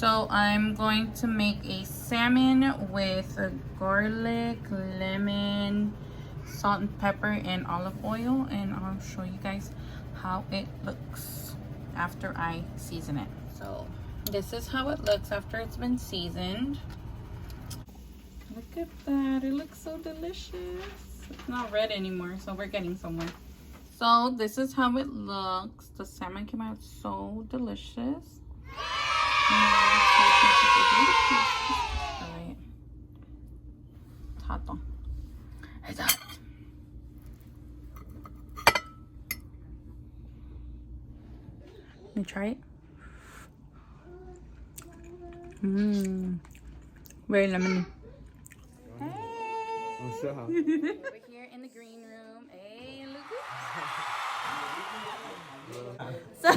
So I'm going to make a salmon with garlic, lemon, salt and pepper, and olive oil, and I'll show you guys how it looks after I season it. So this is how it looks after it's been seasoned. Look at that, it looks so delicious. It's not red anymore, so we're getting somewhere. So this is how it looks. The salmon came out so delicious. It's hot though. It's hot. Let me try it. Very lemony. Hey. Over here in the green room. Hey, look at so